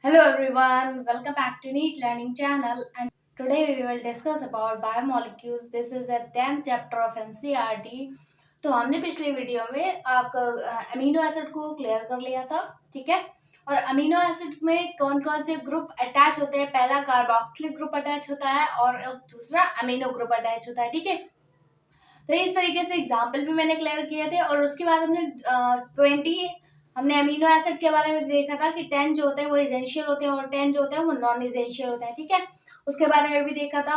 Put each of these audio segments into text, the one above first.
Hello everyone, welcome back to Neat Learning channel and today we will discuss about biomolecules. This is the 10th chapter of NCERT. तो हमने पिछले video में आपका amino acid को clear कर लिया था, ठीक है। और अमीनो एसिड में कौन कौन से ग्रुप अटैच होते हैं। पहला कार्बोक्सिलिक ग्रुप अटैच होता है और दूसरा अमीनो ग्रुप अटैच होता है, ठीक है। तो इस तरीके से एग्जाम्पल भी मैंने क्लियर किए थे और उसके बाद हमने अमीनो एसिड के बारे में देखा था कि 10 जो होते हैं वो इसेंशियल होते हैं और 10 जो होते हैं वो नॉन इसेंशियल होते हैं, ठीक है। उसके बारे में भी देखा था।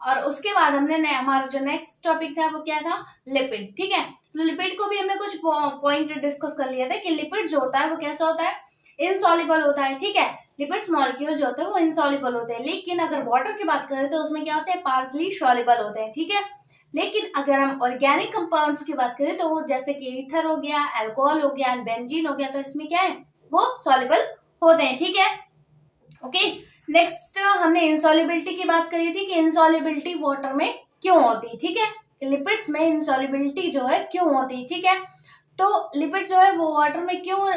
और उसके बाद हमारा जो नेक्स्ट टॉपिक था वो क्या था, लिपिड, ठीक है। तो लिपिड को भी हमने कुछ पॉइंट डिस्कस कर लिया था कि लिपिड जो होता है वो कैसा होता है, इनसॉल्युबल होता है, ठीक है। लिपिड्स मॉलिक्यूल जो होते हैं वो इनसॉल्युबल होते हैं, लेकिन अगर वाटर की बात करें तो उसमें क्या होते हैं, पार्शली सॉल्युबल होते हैं, ठीक है। लेकिन अगर हम ऑर्गेनिक कंपाउंड्स की बात करें तो वो जैसे कि ईथर हो गया, अल्कोहल हो गया, बेंजीन हो गया, तो इसमें क्या है, वो सॉल्युबल होते हैं, ठीक है। ओके, नेक्स्ट हमने इंसॉल्युबिलिटी की बात करी थी कि इंसॉल्युबिलिटी वाटर में क्यों होती है, ठीक है। लिपिड्स में इंसॉल्युबिलिटी जो है क्यों होती है, ठीक है। तो लिपिड जो है वो वाटर में क्यों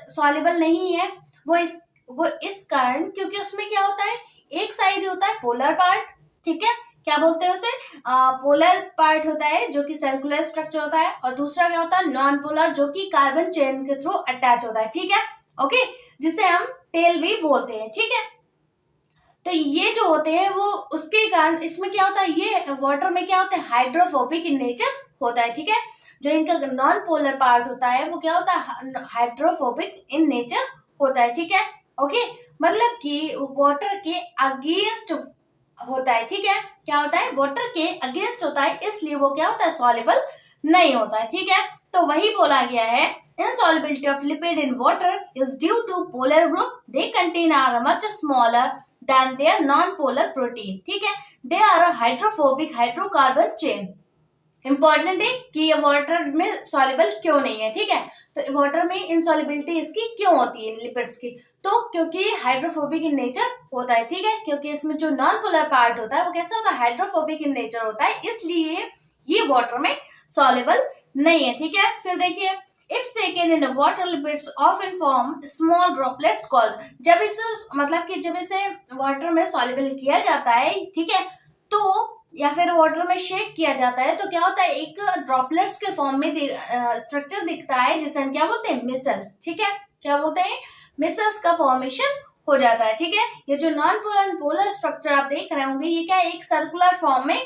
सॉल्युबल नहीं है, वो इस कारण क्योंकि उसमें क्या होता है, एक साइड होता है पोलर पार्ट, ठीक है। क्या बोलते हैं उसे, पोलर पार्ट होता है जो कि सर्कुलर स्ट्रक्चर होता है, और दूसरा क्या होता है, नॉन पोलर, जो कि कार्बन चेन के थ्रू अटैच होता है, ठीक है। ओके, जिसे हम टेल भी बोलते हैं, ठीक है। तो ये जो होते हैं वो उसके कारण इसमें क्या होता है, ये वाटर में क्या होता है, हाइड्रोफोबिक इन नेचर होता है, ठीक है। जो इनका नॉन पोलर पार्ट होता है वो क्या होता है, हाइड्रोफोबिक इन नेचर होता है, ठीक है। ओके, मतलब कि वाटर के अगेंस्ट होता है, ठीक है। क्या होता है, वाटर के अगेंस्ट होता है, इसलिए वो क्या होता है, सॉल्युबल नहीं होता है, ठीक है। तो वही बोला गया है, insolubility of lipid in water is due to polar group. They contain are much smaller than their non-polar protein, ठीक है। They are a hydrophobic hydrocarbon chain. Important है कि ये वाटर में सॉल्युबल क्यों नहीं है, ठीक है। तो वाटर में इनसॉल्युबिलिटी इसकी क्यों होती है, लिपिड्स की, तो क्योंकि हाइड्रोफोबिक इन नेचर होता है, ठीक है। क्योंकि इसमें जो नॉन पोलर पार्ट होता है वो कैसा होता है, हाइड्रोफोबिक इन नेचर होता है, इसलिए ये वाटर में सॉल्युबल नहीं है, ठीक है। फिर देखिए, if second in water lipids often form small droplets called, जब इसे मतलब कि जब इसे वाटर में सॉल्युबल किया जाता है, ठीक है, तो या फिर वाटर में शेक किया जाता है तो क्या होता है, एक ड्रॉपलेट्स के फॉर्म में स्ट्रक्चर दिखता है जिसे हम क्या बोलते हैं, मिसल्स, ठीक है। क्या बोलते हैं, मिसल्स का फॉर्मेशन हो जाता है, ठीक है। ये जो नॉन पोलर पोलर स्ट्रक्चर आप देख रहे होंगे, ये क्या है, एक सर्कुलर फॉर्म में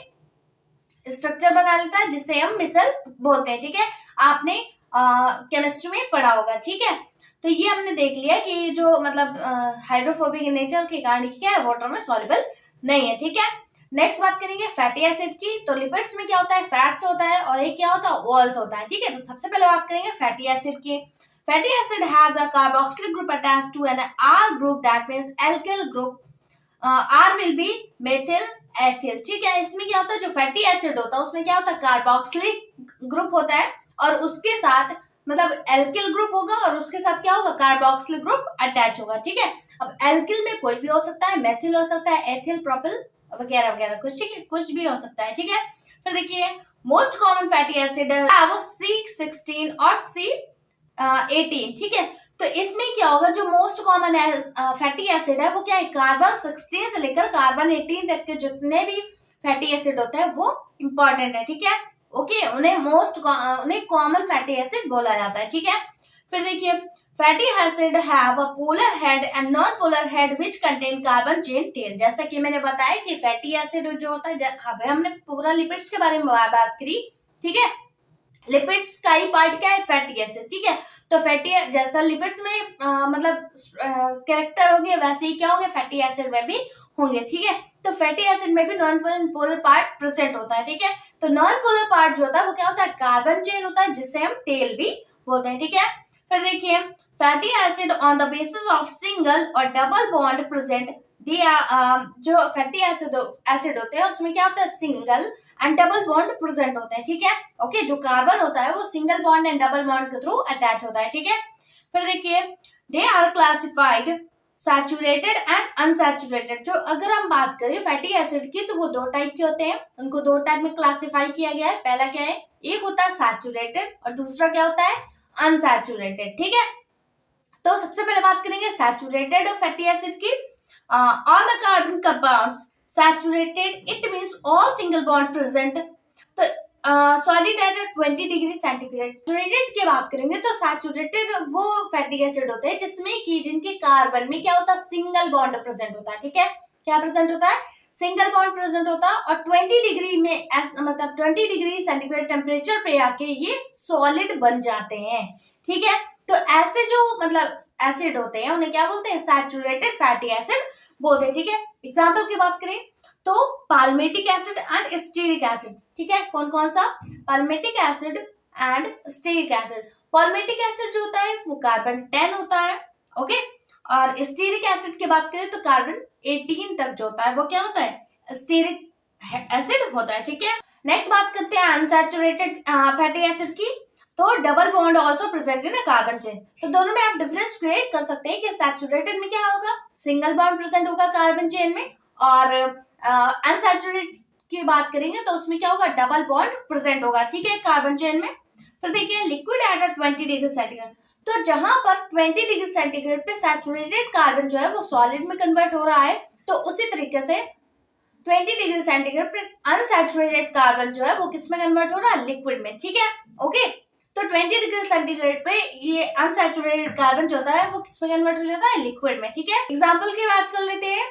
स्ट्रक्चर बना लेता है जिसे हम मिसल बोलते हैं, ठीक है। आपने केमिस्ट्री में पढ़ा होगा, ठीक है। तो ये हमने देख लिया कि जो मतलब हाइड्रोफोबिक नेचर के कारण क्या है, वाटर में सॉल्युबल नहीं है, ठीक है। नेक्स्ट बात करेंगे फैटी एसिड की। तो लिपिड्स में क्या होता है, फैट्स होता है और एक क्या होता है, ऑयल्स होता है, ठीक है। तो सबसे पहले बात करेंगे फैटी एसिड की। Fatty acid has a carboxylic group attached to an R group, that means alkyl group. R will be methyl ethyl, ठीक है। इसमें क्या होता है, जो फैटी एसिड होता है उसमें क्या होता है, कार्बोक्सिलिक ग्रुप होता है और उसके साथ मतलब एल्किल ग्रुप होगा और उसके साथ क्या होगा, कार्बोक्सिलिक ग्रुप अटैच होगा, ठीक है। अब एल्किल में कोई भी हो सकता है, मेथिल हो सकता है, एथिल, प्रोपिल वगैरह वगैरह कुछ, ठीक है, कुछ भी हो सकता है, ठीक है। फिर देखिए, most common fatty acid have C16 और C18, ठीक है। तो इसमें क्या होगा, जो मोस्ट कॉमन फैटी एसिड है वो क्या है, कार्बन 16 से लेकर कार्बन 18 तक के जितने भी फैटी एसिड होते हैं वो इंपॉर्टेंट है, ठीक है। ओके, उन्हें कॉमन फैटी एसिड बोला जाता है, ठीक है। फिर देखिए, fatty acid have a polar head and non polar head which contain carbon chain tail. जैसा कि मैंने बताया कि फैटी एसिड जो होता है, हमने पूरा लिपिड्स के बारे में बात करी, ठीक है। लिपिड्स का ही पार्ट क्या है, फैटी एसिड, ठीक है। तो फैटी जैसा लिपिड्स में मतलब कैरेक्टर होंगे वैसे ही क्या होंगे, फैटी एसिड में भी होंगे, ठीक है। तो फैटी एसिड में भी नॉन पोलर पार्ट प्रेजेंट होता है, ठीक है। तो नॉन पोलर पार्ट जो होता है वो क्या होता है, कार्बन चेन होता है जिसे हम टेल भी बोलते हैं, ठीक है। फिर देखिए, fatty acid on the basis of single और डबल बॉन्ड प्रेजेंट, जो फैटी एसिड होते हैं उसमें क्या होता है, single and double bond present होते हैं, ठीक है। ओके, जो कार्बन होता है वो single bond and double bond के थ्रू अटैच होता है, ठीक है। फिर देखिए, they are classified saturated and unsaturated. जो अगर हम बात करें फैटी एसिड की तो वो दो टाइप के होते हैं, उनको दो टाइप में क्लासिफाई किया गया है। पहला क्या है, एक होता है सैचुरेटेड और दूसरा क्या होता है, अनसैचुरेटेड, ठीक है। तो सबसे पहले बात करेंगे सैचुरेटेड फैटी एसिड की। All the carbon compounds saturated, it means all single bond present. तो solid at 20 degree centigrade. Saturated की बात करेंगे तो सैचुरेटेड वो फैटी एसिड होते हैं जिसमें कि जिनके कार्बन में क्या होता है, सिंगल बॉन्ड प्रेजेंट होता है। ठीक है, क्या प्रेजेंट होता है, सिंगल बॉन्ड प्रेजेंट होता है। और 20 डिग्री में मतलब 20 डिग्री सेंटीग्रेड टेम्परेचर पे आके ये सॉलिड बन जाते हैं। ठीक है, तो ऐसे जो मतलब एसिड होते हैं उन्हें क्या बोलते हैं, सैचुरेटेड फैटी एसिड बोलते हैं। ठीक है, एग्जाम्पल की बात करें तो palmitic acid and stearic acid. ठीक है, कौन कौन सा, palmitic acid and stearic acid. Palmitic acid जो होता है वो कार्बन 10 होता है, ओके। और स्टीरिक एसिड की बात करें तो कार्बन 18 तक जो होता है वो क्या होता है, स्टीरिक एसिड होता है। ठीक है, नेक्स्ट बात करते हैं अनसैचुरेटेड फैटी एसिड की। तो double bond also present in carbon chain. तो दोनों में आप डिफरेंस क्रिएट कर सकते हैं कि सैचुरेटेड में क्या होगा, सिंगल बॉन्ड प्रेजेंट होगा कार्बन चेन में, और अनसैचुरेटेड की बात करेंगे तो उसमें क्या होगा, डबल बॉन्ड प्रेजेंट होगा। ठीक है, कार्बन चेन में। फिर देखिए लिक्विड एट 20 डिग्री सेंटीग्रेड। तो जहां पर 20 डिग्री सेंटीग्रेड पे सैचुरेटेड कार्बन जो है वो सॉलिड में कन्वर्ट हो रहा है, तो उसी तरीके से 20 डिग्री सेंटीग्रेड पे अनसैचुरेटेड कार्बन जो है वो किस में कन्वर्ट हो रहा है, लिक्विड में। ठीक है, ओके। तो 20 डिग्री सेंटीग्रेड पे ये अनसैचुरेटेड कार्बन जो होता है वो किस में कन्वर्ट हो जाता है, लिक्विड में। ठीक है, एग्जांपल की बात कर लेते हैं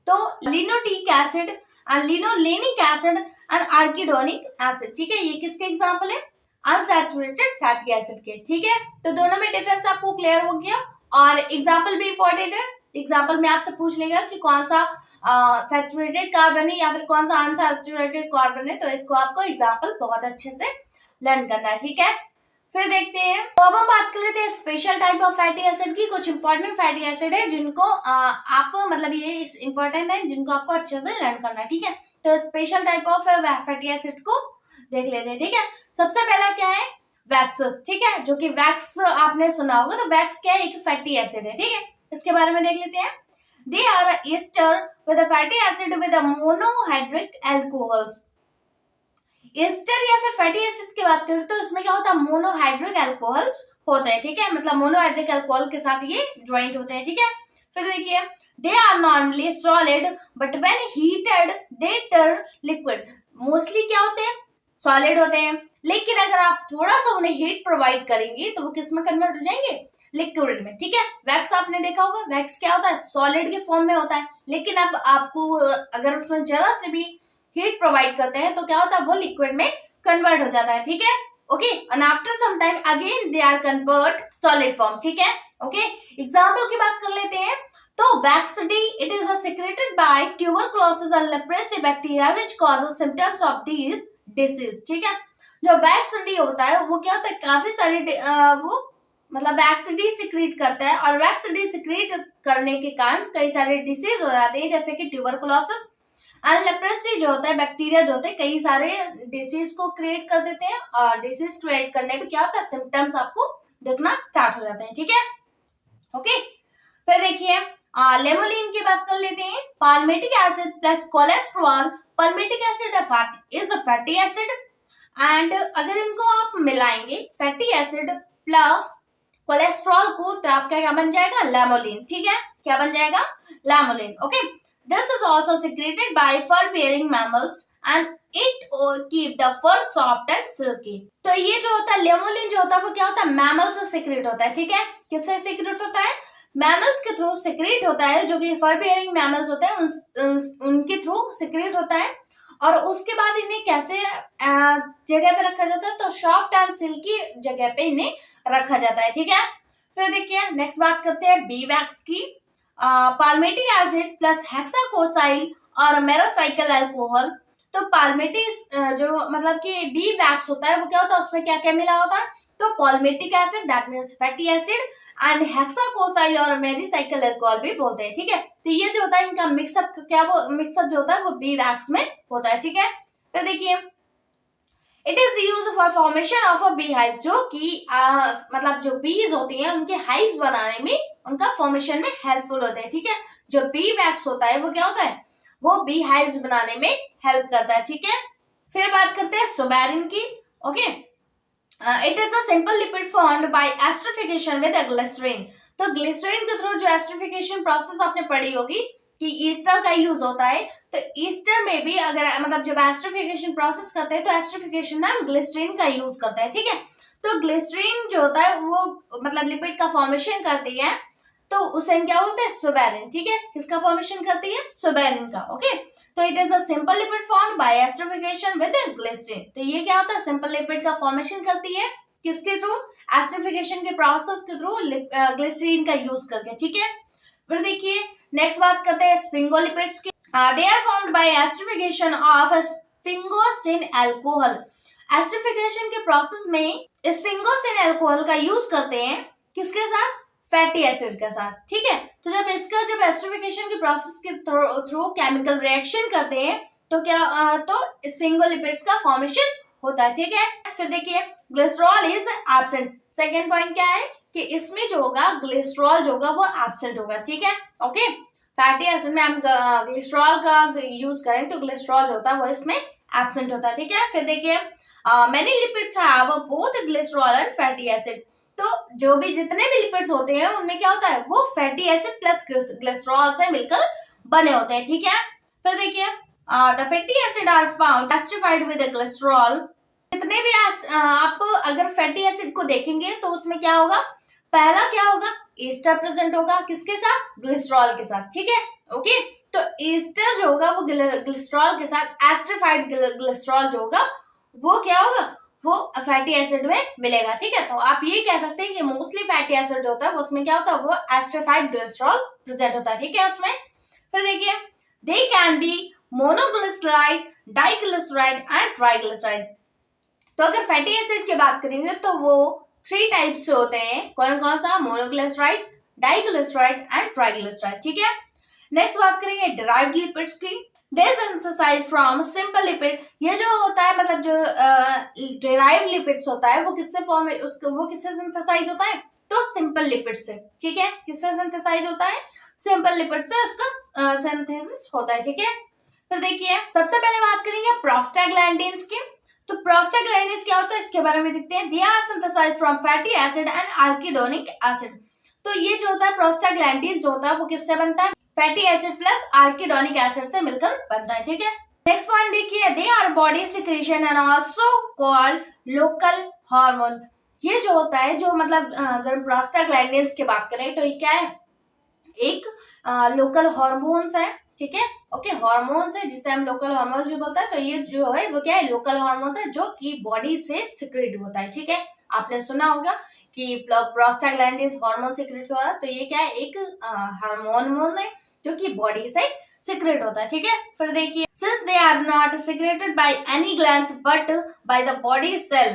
तो linoleic acid and linolenic acid and arachidonic acid. ठीक है, ये किसके एग्जांपल है, अनसैचुरेटेड फैटी एसिड के। ठीक है, तो दोनों में डिफरेंस आपको क्लियर हो गया। और एग्जांपल भी इंपॉर्टेंट है, एग्जांपल में आपसे पूछ लेगा कि कौन सा सैचुरेटेड कार्बन है या फिर कौन सा अनसैचुरेटेड कार्बन है, तो इसको आपको एग्जांपल बहुत अच्छे से लर्न करना है। ठीक है, फिर देखते हैं, तो अब हम बात कर लेते हैं special type of fatty acid की। कुछ इंपॉर्टेंट फैटी एसिड है जिनको आप मतलब ये इंपॉर्टेंट है जिनको आपको अच्छे से लर्न करना है। ठीक है, तो special type of fatty acid को देख लेते हैं। ठीक है, सबसे पहला क्या है, वैक्सेस। ठीक है, जो कि वैक्स आपने सुना होगा, तो वैक्स क्या है, एक फैटी एसिड है। ठीक है, इसके बारे में देख लेते हैं। They are ester with a fatty acid with a monohydric alcohols. Ester या फिर फैटी एसिड की बात करें तो इसमें क्या होता है, मोनोहाइड्रिक अल्कोहल्स होते हैं। ठीक है, मतलब मोनोहाइड्रिक अल्कोहल के साथ ये ज्वाइंट होते हैं। ठीक है, फिर देखिए they are normally solid but when heated they turn liquid. Mostly क्या होते हैं, सॉलिड होते हैं, लेकिन अगर आप थोड़ा सा उन्हें हीट प्रोवाइड करेंगे तो वो किस में कन्वर्ट हो जाएंगे, लिक्विड में। ठीक है, वैक्स आपने देखा होगा, वैक्स क्या होता है, सॉलिड के फॉर्म में होता है, लेकिन अब आपको अगर उसमें जरा से भी हीट प्रोवाइड करते हैं तो क्या होता है, वो लिक्विड में कन्वर्ट हो जाता है। ठीक है, okay. And after some time again they are convert solid form. ठीक है, ओके। एग्जांपल की बात कर लेते हैं तो wax D, it is secreted by tuberculosis and leprosy bacteria which causes symptoms of this disease. ठीक है, जो वैक्स डी होता है वो क्या होता है, काफी सारी वो मतलब वैक्स डी सिक्रीट करता है, और वैक्स डी सिक्रीट करने के कारण कई सारे डिसीज हो जाते हैं, जैसे कि ट्यूबरकुलोसिस एंड लेप्रेसी जो होता है, बैक्टीरिया जो होते हैं कई सारे डिसीज को क्रिएट कर देते हैं, और डिसीज क्रिएट करने पे क्या होता है, सिम्टम्स आपको दिखना स्टार्ट हो जाते हैं। ठीक है, ओके। फिर देखिए लेमोलिन की बात कर लेते हैं। Palmitic acid plus cholesterol, palmitic acid is a fatty acid, and अगर इनको आप मिलाएंगे फैटी एसिड प्लस कोलेस्ट्रॉल को तो आपका क्या बन जाएगा, लेमोलिन। ठीक है, क्या बन जाएगा, lanolin. Okay, this is also secreted by fur bearing mammals and it keep the fur soft and silky। तो ये जो होता है लेमोलिन जो होता है वो क्या होता है, मैमल से सिक्रेट होता है। ठीक है, किससे सिक्रेट होता है, मैमल्स के थ्रू सिक्रेट होता है, जो कि फर बेयरिंग मैमल्स होते हैं उनके थ्रू सिक्रेट होता है। और उसके बाद इन्हें कैसे जगह पे रखा जाता है, तो सॉफ्ट एंड सिल्की जगह पे इन्हें रखा जाता है। ठीक है, फिर देखिए नेक्स्ट बात करते हैं बी वैक्स की। पाल्मेटिक एसिड प्लस हेक्साकोसाइल और मेरासाइकिल अल्कोहल। तो पाल्मेटिक जो मतलब कि बी वैक्स होता है वो क्या होता है, उसमें क्या क्या मिला होता है, तो palmitic acid that means fatty acid and hexacosyl और मेरासाइकिल अल्कोहल भी बोलते हैं। ठीक है, तो ये जो होता है इनका मिक्सअप क्या वो मिक्सअप जो होता है वो बी वैक्स में होता है। ठीक है, तो देखिए it is use for formation of a bee hive, जो कि मतलब जो बीज होती हैं उनके हाइव बनाने में उनका फॉर्मेशन में हेल्पफुल होता है। ठीक है, जो बी वैक्स होता है वो क्या होता है, वो बी हाइव्स बनाने में हेल्प करता है। ठीक है, फिर बात करते हैं सुबेरिन की। Okay, it is a simple lipid formed by esterification with glycerine. तो ग्लिसरीन के थ्रू जो एस्टरिफिकेशन प्रोसेस आपने पढ़ी होगी कि ईस्टर का यूज होता है, तो ईस्टर में भी अगर मतलब जब एस्टरिफिकेशन प्रोसेस करते हैं तो एस्टरिफिकेशन में हम ग्लिसरीन का यूज करते हैं, ठीक है। तो ग्लिसरीन जो होता है वो मतलब लिपिड का फॉर्मेशन करती है, तो उसे हम क्या बोलते हैं, सुबेरिन, ठीक है। किसका फॉर्मेशन करती है, सुबेरिन का, ओके। तो it is a simple lipid formed by esterification with glycerine. तो ये क्या होता है, सिंपल लिपिड का फॉर्मेशन करती है किसके थ्रू, एस्टरिफिकेशन के प्रोसेस के थ्रू ग्लिसरीन का यूज करके, ठीक है। फिर देखिए नेक्स्ट बात करते हैं स्फिंगोलिपिड्स की। They are formed by esterification of sphingosine alcohol. Esterification के प्रोसेस में स्फिंगोसिन अल्कोहल का यूज करते हैं किसके साथ, फैटी एसिड के साथ, ठीक है। तो जब एस्टरिफिकेशन के प्रोसेस के थ्रू केमिकल रिएक्शन करते हैं तो क्या तो स्फिंगोलिपिड्स का फॉर्मेशन होता है, ठीक है। फिर देखिए glycerol is absent. Second point क्या है कि इसमें जो होगा ग्लिसरॉल जो होगा वो एब्सेंट होगा, ठीक है, ओके। फैटी एसिड में हम ग्लिसरॉल का यूज करें तो ग्लिसरॉल जो होता है वो इसमें एब्सेंट होता है, ठीक है। फिर देखिए many lipids have both glycerol and fatty acid. तो जो भी जितने भी लिपिड्स होते हैं उनमें क्या होता है, वो फैटी एसिड प्लस ग्लिसरॉल से मिलकर बने होते हैं, ठीक है। फिर देखिए the fatty acid are found esterified with glycerol. जितने भी आप अगर फैटी एसिड को देखेंगे तो उसमें क्या होगा, पहला क्या होगा, ईस्टर प्रेजेंट होगा किसके साथ, ग्लिसरॉल के साथ, ठीक है, ओके। तो ईस्टर जो होगा वो ग्लिसरॉल के साथ एस्टरिफाइड ग्लिसरॉल जो होगा वो क्या होगा, वो फैटी एसिड में मिलेगा, ठीक है। तो आप ये कह सकते हैं कि मोस्टली फैटी एसिड जो होता है वो उसमें क्या होता है, वो एस्टरिफाइड ग्लिसरॉल प्रेजेंट होता है, ठीक है उसमें। फिर देखिए they can be monoglyceride, diglyceride and triglyceride. तो अगर फैटी एसिड की बात करेंगे तो वो 3 टाइप्स से होते हैं, कौन कौन सा, मोनोग्लिसराइड, डाइग्लिसराइड एंड ट्राइग्लिसराइड, ठीक है। नेक्स्ट बात करेंगे डिराइव्ड लिपिड्स की। दे सिंथेसाइज फ्रॉम सिंपल लिपिड। ये जो होता है मतलब जो डिराइव्ड लिपिड्स होता है वो किससे फॉर्म है, उसको वो किससे सिंथेसाइज होता है, तो सिंपल लिपिड से, ठीक है। किससे सिंथेसाइज होता है, सिंपल लिपिड से उसका सिंथेसिस होता है, ठीक है। फिर देखिए सबसे पहले बात करेंगे प्रोस्टाग्लैंडिन्स की। तो प्रोस्टाग्लैंडिन्स क्या होता है इसके बारे में देखते हैं। They are synthesized from fatty acid and arachidonic acid. तो ये जो होता है प्रोस्टाग्लैंडिन जो होता है वो किससे बनता है, fatty acid plus arachidonic acid से मिलकर बनता है, ठीक है। नेक्स्ट पॉइंट देखिए they our body secretion and also called local hormone. ये जो होता है जो मतलब अगर प्रोस्टाग्लैंडिन्स की बात करें तो ये क्या है, एक लोकल हार्मोन्स है, ठीक है, ओके। हार्मोन्स है जिससे हम लोकल हार्मोन्स भी बोलते हैं। तो ये जो है वो क्या है, लोकल हार्मोन्स है जो कि बॉडी से सिक्रेट होता है, ठीक है। आपने सुना होगा कि प्रोस्टाग्लैंडिन्स हार्मोन सिक्रेट हो रहा है, तो ये क्या है, एक हार्मोन है जो कि बॉडी से सिक्रेट होता है, ठीक है। फिर देखिए since they are not secreted by any glands but by the body cell.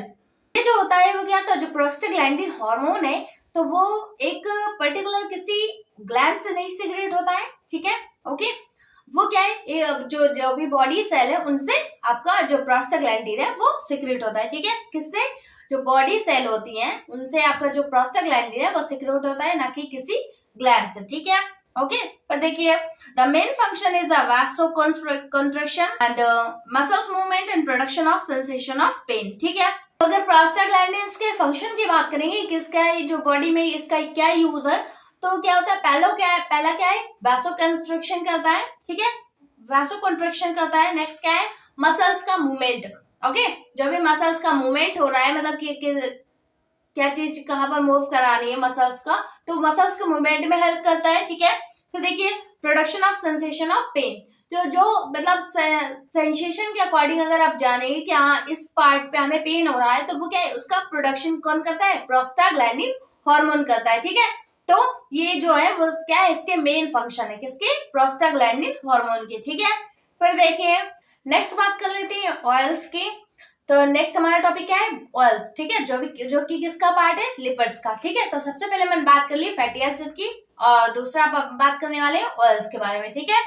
ये जो होता है वो क्या होता है, जो प्रोस्टाग्लैंडिन हार्मोन है तो वो एक पर्टिकुलर किसी ग्लैंड से नहीं सिक्रेट होता है, ठीक है, ओके। वो क्या है, जो भी बॉडी सेल है उनसे आपका जो प्रोस्टाग्लैंडिन है वो सिक्रेट होता है, ठीक है। किससे, जो बॉडी सेल होती हैं उनसे आपका जो प्रोस्टाग्लैंडिन है वो सिक्रेट होता है, ना कि किसी ग्लैंड से, ठीक है, ओके। पर देखिए the main function is the vasoconstriction and muscles movement and production of sensation of pain, ठीक है। तो अगर प्रोस्टाग्लैंडिन्स के फंक्शन की बात करेंगे किसका है, जो बॉडी में इसका क्या यूज है, तो क्या होता है, पहला क्या है, वैसोकंस्ट्रिक्शन करता है, ठीक है, वैसोकंस्ट्रिक्शन करता है। नेक्स्ट क्या है, मसल्स का मूवमेंट, ओके। जो भी मसल्स का मूवमेंट हो रहा है मतलब कि क्या चीज कहाँ पर मूव करानी है मसल्स का, तो मसल्स के मूवमेंट में हेल्प करता है, ठीक है। फिर देखिए production of sensation of pain. जो मतलब सेंसेशन के अकॉर्डिंग अगर आप जानेंगे कि हाँ इस पार्ट पे हमें पेन हो रहा है तो वो क्या है, उसका प्रोडक्शन कौन करता है, प्रोस्टाग्लैंडिन हार्मोन करता है, ठीक है। तो ये जो है वो क्या है, इसके मेन फंक्शन है किसके, प्रोस्टाग्लैंडिन हार्मोन के, ठीक है। फिर देखिए नेक्स्ट बात कर लेते हैं ऑयल्स की। तो नेक्स्ट हमारा टॉपिक क्या है, ऑयल्स, ठीक है, जो कि किसका पार्ट है, लिपिड्स का, ठीक है। तो सबसे पहले मैंने बात कर ली फैटी एसिड की और दूसरा बात करने वाले हैं ऑयल्स के बारे में, ठीक है।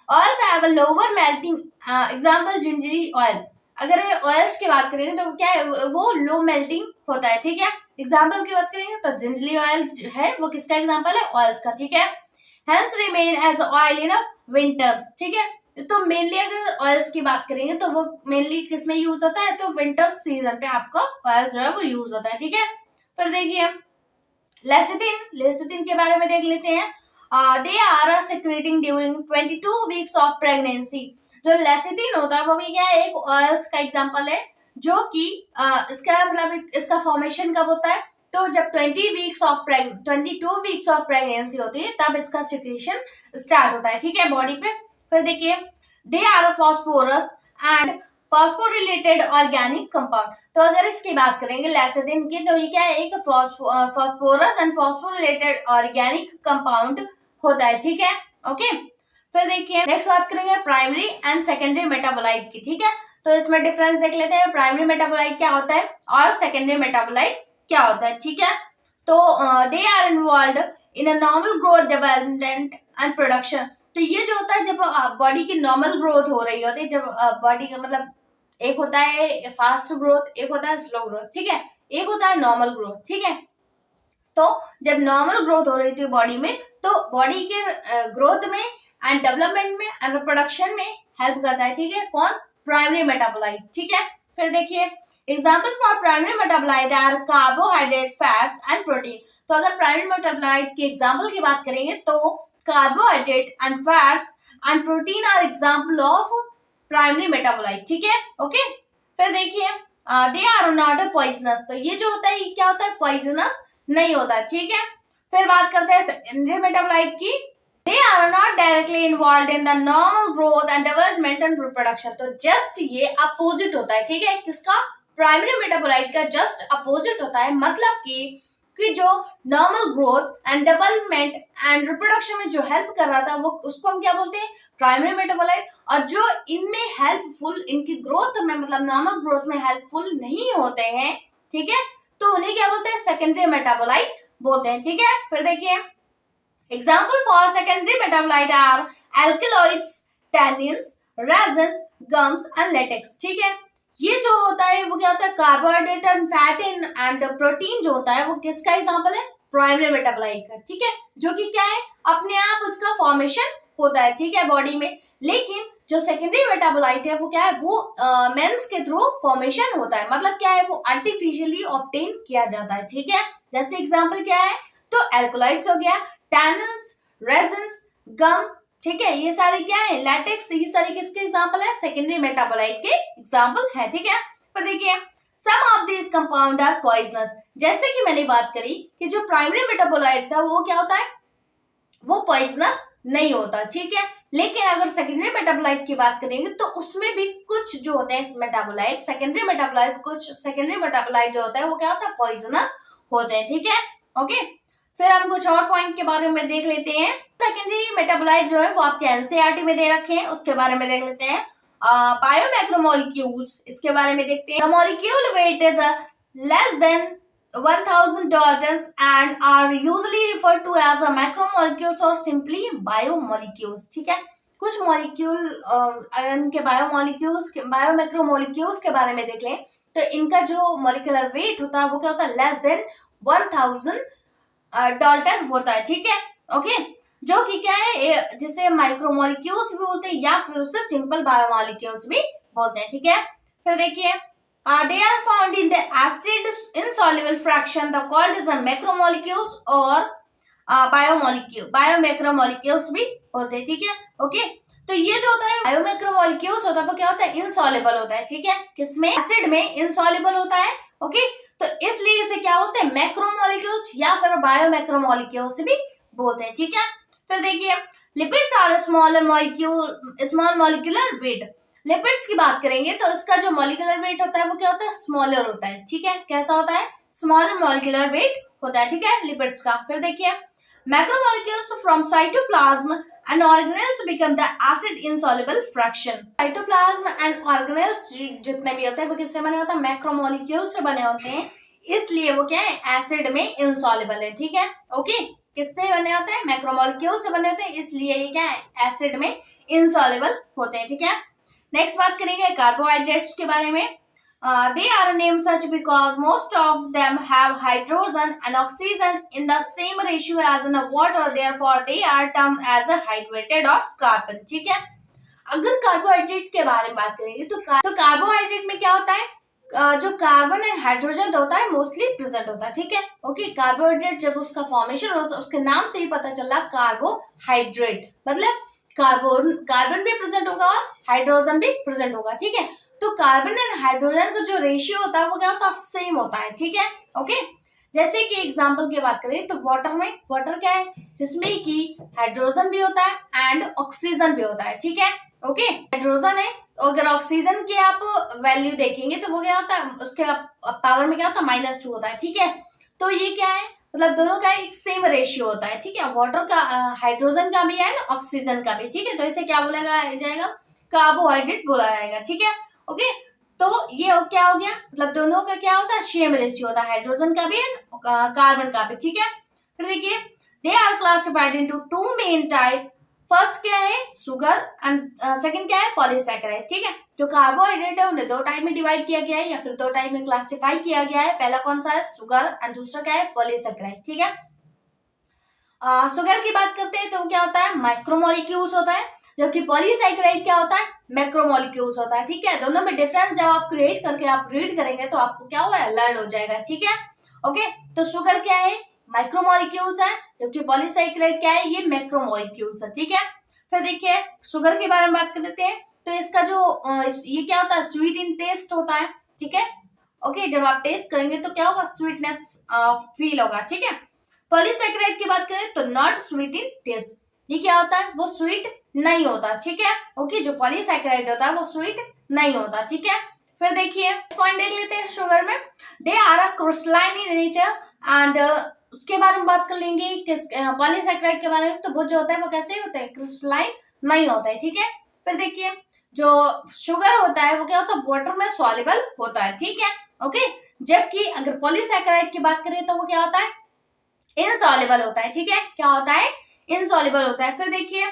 Oils have a lower melting, example gingelly oil. अगर ऑयल्स की बात करेंगे तो क्या है, वो लो मेल्टिंग होता है, ठीक है। एग्जांपल की बात करेंगे तो जिंजरी ऑयल है वो किसका एग्जांपल है, ऑयल्स का, ठीक है। Hence remain as oil in winters, ठीक है। तो मेनली अगर ऑयल्स की बात करेंगे तो वो मेनली किस में यूज होता है, तो विंटर सीजन पे आपका ऑयल जो है वो यूज होता है, ठीक है। फिर देखिए लेसिथिन के बारे में देख लेते हैं। They are secreting during 22 weeks of pregnancy. जो लेसिथिन होता है वो भी क्या है, एक ऑयल्स का एग्जांपल है, जो कि इसका मतलब इसका फॉर्मेशन कब होता है, तो जब 22 वीक्स ऑफ प्रेगनेंसी होती है तब इसका सिक्रेशन स्टार्ट होता है, ठीक है, बॉडी पे। फिर देखिए, they are phosphorus and phosphorylated organic compound. तो अगर इसकी बात करेंगे लेसिथिन की, तो ये क्या है, एक phosphorus and phosphorylated organic compound होता है, ठीक है, ओके। फिर देखिए नेक्स्ट बात करेंगे प्राइमरी एंड सेकेंडरी मेटाबोलाइट की, ठीक है। तो इसमें डिफरेंस देख लेते हैं, प्राइमरी मेटाबोलाइट क्या होता है और सेकेंडरी मेटाबोलाइट क्या होता है, ठीक है। तो they are involve in a normal growth, development and production. तो ये जो होता है जब बॉडी की नॉर्मल ग्रोथ हो रही होती है, जब बॉडी का मतलब एक होता है फास्ट ग्रोथ, एक होता है स्लो ग्रोथ, ठीक है, एक होता है नॉर्मल ग्रोथ, ठीक है। तो जब नॉर्मल ग्रोथ हो रही थी बॉडी में, तो बॉडी के ग्रोथ में एंड डेवलपमेंट में एंड रिप्रोडक्शन में हेल्प करता है, ठीक है, कौन, प्राइमरी मेटाबोलाइट, ठीक है। फिर देखिए example for primary metabolite are carbohydrate, fats and protein. तो अगर प्राइमरी मेटाबोलाइट की एग्जाम्पल की बात करेंगे तो carbohydrate and fats and protein are example of primary metabolite, ठीक है, ओके। फिर देखिए दे आर नॉट पॉइजनस। तो ये जो होता है ये क्या होता है, पॉइजनस नहीं होता, ठीक है। फिर बात करते हैं सेकेंडरी मेटाबोलाइट की। They are not directly involve in the normal growth and development and reproduction. तो जस्ट ये अपोजिट होता है, ठीक है, किसका, प्राइमरी मेटाबोलाइट का जस्ट अपोजिट होता है। मतलब कि जो normal growth and development and reproduction में जो हेल्प कर रहा था वो, उसको हम क्या बोलते हैं, प्राइमरी मेटाबोलाइट। और जो इनमें हेल्पफुल, इनकी ग्रोथ में मतलब नॉर्मल ग्रोथ में हेल्पफुल नहीं होते हैं, ठीक है, तो उन्हें क्या बोलते हैं, सेकेंडरी मेटाबोलाइट बोलते हैं, ठीक है। फिर देखिए example for secondary metabolite are alkaloids, tannins, resins, gums and latex, ठीक है। ये जो होता है वो क्या होता है, carbohydrate and fat and protein जो होता है वो किसका एग्जाम्पल है, प्राइमरी मेटाबोलाइट का, ठीक है, जो कि क्या है, अपने आप उसका फॉर्मेशन होता है, ठीक है, बॉडी में। लेकिन जो सेकेंडरी मेटाबोलाइट है वो क्या है, वो मेंस के थ्रू फॉर्मेशन होता है, मतलब क्या है, वो आर्टिफिशियली ऑब्टेन किया जाता है, ठीक है। जैसे एग्जाम्पल क्या है, तो एल्कोलाइड्स हो गया, टैनिन्स, रेजिन्स, गम, ठीक है, ये सारे क्या है, लैटेक्स, ये सारे किसके एग्जाम्पल है, सेकेंडरी मेटाबोलाइट के एग्जाम्पल है, ठीक है। पर देखिए some of this compound are poisonous. जैसे कि मैंने बात करी कि जो प्राइमरी मेटाबोलाइट था वो क्या होता है, वो पॉइजनस नहीं होता, ठीक है। लेकिन अगर सेकेंडरी मेटाबोलाइट की बात करेंगे तो उसमें भी कुछ जो होते हैं मेटाबोलाइट, सेकेंडरी मेटाबोलाइट, कुछ सेकेंडरी मेटाबोलाइट जो होता है वो क्या होता है, पॉइजनस होते हैं, ठीक है, ओके। फिर हम कुछ और पॉइंट के बारे में देख लेते हैं। सेकेंडरी मेटाबोलाइट जो है वो आपके एनसीईआरटी में दे रखे हैं, उसके बारे में देख लेते हैं। बायोमैक्रोमोलिक्यूल्स, इसके बारे में देखते हैं। Molecule weight is less than 1000 Daltons and are usually referred to as a macromolecules or simply biomolecules, ठीक है। कुछ मॉलिक्यूल इनके बायोमैक्रोमोलिक्यूल्स के बारे में देख लें तो इनका जो मॉलिक्यूलर वेट होता है वो क्या होता है, लेस देन 1000 डाल्टन होता है, ठीक है, ओके। जो कि क्या है, जिसे माइक्रोमोलिक्यूल्स भी बोलते हैं या फिर उसे सिंपल बायोमोलिक्यूल्स भी बोलते हैं, ठीक है। फिर देखिए they are found in the acid insoluble fraction, the called as a macromolecules or बायोमैक्रोमोलिक्यूल्स भी बोलते हैं, ठीक है, ओके। तो ये जो होता है बायोमैक्रोमोलिक्यूल्स होता है वो क्या होता है, इनसॉल्युबल होता है, ठीक है, किसमें, एसिड में इनसॉल्युबल होता है, ओके। तो इसलिए इसे क्या होते हैं, मैक्रोमोलिक्यूल्स या फिर बायोमैक्रोमोलिक्यूल्स भी बोलते हैं, ठीक है। फिर देखिए lipids are small molecular weight. Lipids की बात करेंगे तो इसका जो मॉलिक्यूलर वेट होता है वो क्या होता है, स्मॉलर होता है, ठीक है, कैसा होता है, स्मॉलर मॉलिक्यूलर वेट होता है, ठीक है, लिपिड्स का। फिर देखिए macromolecules from cytoplasm and organelles become the acid insoluble fraction. Cytoplasm and organelles जितने भी होते हैं वो किससे बने होते हैं, मैक्रोमोलिक्यूल से बने होते हैं, इसलिए वो क्या है, एसिड में इनसॉल्युबल है, ठीक है, ओके। किससे बने होते हैं, मैक्रोमोलिक्यूल से बने होते हैं, इसलिए ये क्या है, एसिड में इनसॉल्युबल होते हैं, ठीक है। नेक्स्ट बात करेंगे कार्बोहाइड्रेट्स के बारे में। They are named such because most of them have hydrogen and oxygen in the same ratio as in a water, therefore they are termed as a hydrated of carbon, ठीक है। अगर carbohydrate के बारे में बात करेंगे तो कार्बोहाइड्रेट में क्या होता है, जो कार्बन एंड हाइड्रोजन होता है मोस्टली प्रेजेंट होता है, ठीक है। ओके, कार्बोहाइड्रेट जब उसका फॉर्मेशन होता है उसके नाम से ही पता चला कार्बोहाइड्रेट, मतलब कार्बन भी प्रेजेंट होगा और हाइड्रोजन भी प्रेजेंट होगा, ठीक है। तो कार्बन एंड हाइड्रोजन का जो रेशियो होता है वो क्या होता है, सेम होता है, ठीक है। ओके, जैसे कि एग्जांपल की बात करें तो वाटर में, वाटर क्या है जिसमें कि हाइड्रोजन भी होता है एंड ऑक्सीजन भी होता है, ठीक है। ओके, हाइड्रोजन है, अगर ऑक्सीजन की आप वैल्यू देखेंगे तो वो क्या होता है, उसके पावर में क्या होता है -2 होता है, ठीक है। तो ये क्या है, मतलब दोनों का एक सेम रेशियो होता है, ठीक है। वाटर का, हाइड्रोजन का भी है ऑक्सीजन का भी, ठीक है। तो इसे क्या बोला जाएगा, कार्बोहाइड्रेट बोला जाएगा, ठीक है। ओके, तो ये क्या हो गया, मतलब दोनों का क्या होता है, सेम रेशियो होता है, हाइड्रोजन का भी एंड कार्बन का भी, ठीक है। फिर देखिए, they are classified into 2 main type. First क्या है, शुगर एंड सेकंड क्या है, पॉलीसैकेराइड, ठीक है। जो कार्बोहाइड्रेट है उन्हें 2 टाइप में डिवाइड किया गया है या फिर 2 टाइप में क्लासिफाई किया गया है। पहला कौन सा है, शुगर, एंड दूसरा क्या है, पॉलीसैकेराइड, ठीक है। शुगर की बात करते हैं तो क्या होता है, माइक्रोमोलिक्यूल्स होता है, जबकि पॉलीसैकेराइड क्या होता है, मैक्रोमोलिक्यूल्स होता है, ठीक है। दोनों में डिफरेंस जब आप क्रिएट करके आप रीड करेंगे तो आपको क्या हुआ है, लर्न हो जाएगा, ठीक है। ओके, तो शुगर क्या है, माइक्रोमोलिक्यूल्स है, जबकि पॉलीसैकेराइड क्या है, ये मैक्रोमोलिक्यूल्स है, ठीक है। फिर देखिए, शुगर के बारे में बात कर लेते हैं। तो इसका जो ये क्या होता है, स्वीट इन टेस्ट होता है, ठीक है। ओके, जब आप टेस्ट करेंगे तो क्या होगा, स्वीटनेस फील होगा, ठीक है। पॉलीसैकेराइड की बात करें तो नॉट स्वीट इन टेस्ट, ये क्या होता है, वो स्वीट नहीं होता, ठीक है। ओके, जो पॉलीसैकेराइड होता है वो स्वीट नहीं होता, ठीक है। फिर देखिए, पॉइंट देख लेते हैं शुगर में, they are a crystalline in nature and उसके बारे में बात कर लेंगे पॉलीसैकेराइड के बारे में, तो वो जो होता है वो कैसे होता है, क्रिस्टलाइन नहीं होता है, ठीक है। फिर देखिए, जो शुगर होता है वो क्या होता है, वाटर में सॉल्युबल होता है, ठीक है। ओके, जबकि अगर पॉलीसैकेराइड की बात करें तो वो क्या होता है, इनसॉल्युबल होता है, ठीक है। क्या होता है, इनसॉल्युबल होता है। फिर देखिए,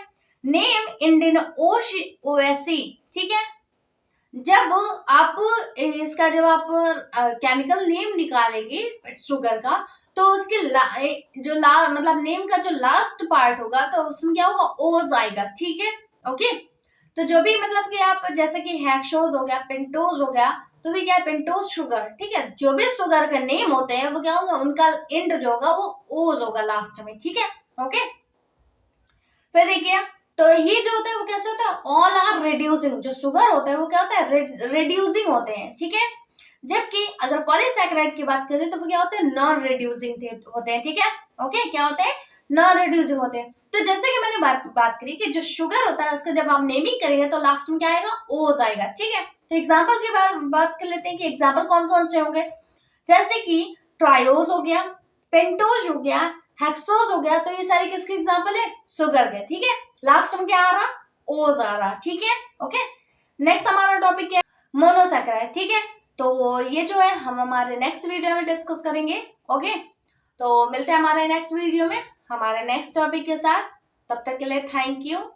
नेम इंडियन ओएससी, ठीक है। जब आप इसका जब आप केमिकल नेम निकालेंगे शुगर का, तो उसके मतलब नेम का जो लास्ट पार्ट होगा तो उसमें क्या होगा, ओज आएगा, ठीक है। ओके, तो जो भी मतलब कि आप जैसे कि हेक्सोज हो गया, पेंटोज हो गया, तो भी क्या है, पेंटोज शुगर, ठीक है। जो भी शुगर का नेम होते हैं वो क्या होगा, उनका एंड जो होगा वो ओज होगा लास्ट में, ठीक है। ओके, फिर देखिए, तो ये जो होता है वो कैसे होता है, ऑल आर रिड्यूसिंग, जो शुगर होता है वो क्या होता है, रिड्यूसिंग होते हैं, ठीक है। जबकि अगर पॉलीसैकेराइड की बात करें तो वो क्या होते हैं, नॉन रिड्यूसिंग होते हैं, ठीक है। ओके, क्या होते हैं, नॉन रिड्यूसिंग होते हैं। तो जैसे कि मैंने बात करी कि जो शुगर होता है उसका जब आप नेमिंग करेंगे तो लास्ट में क्या आएगा, ओज आएगा, ठीक है। तो एग्जाम्पल की बात कर लेते हैं कि एग्जाम्पल कौन कौन से होंगे, जैसे कि ट्रायोज हो गया, पेंटोज हो गया, हेक्सोज हो गया, तो ये सारे किसके एग्जाम्पल है, शुगर के, ठीक है। लास्ट में क्या आ रहा, ओज आ रहा, ठीक है। ओके, नेक्स्ट हमारा टॉपिक क्या है, मोनोसैकेराइड, ठीक है। तो ये जो है हम हमारे नेक्स्ट वीडियो में डिस्कस करेंगे। ओके, तो मिलते हैं हमारे नेक्स्ट वीडियो में हमारे नेक्स्ट टॉपिक के साथ, तब तक के लिए थैंक यू।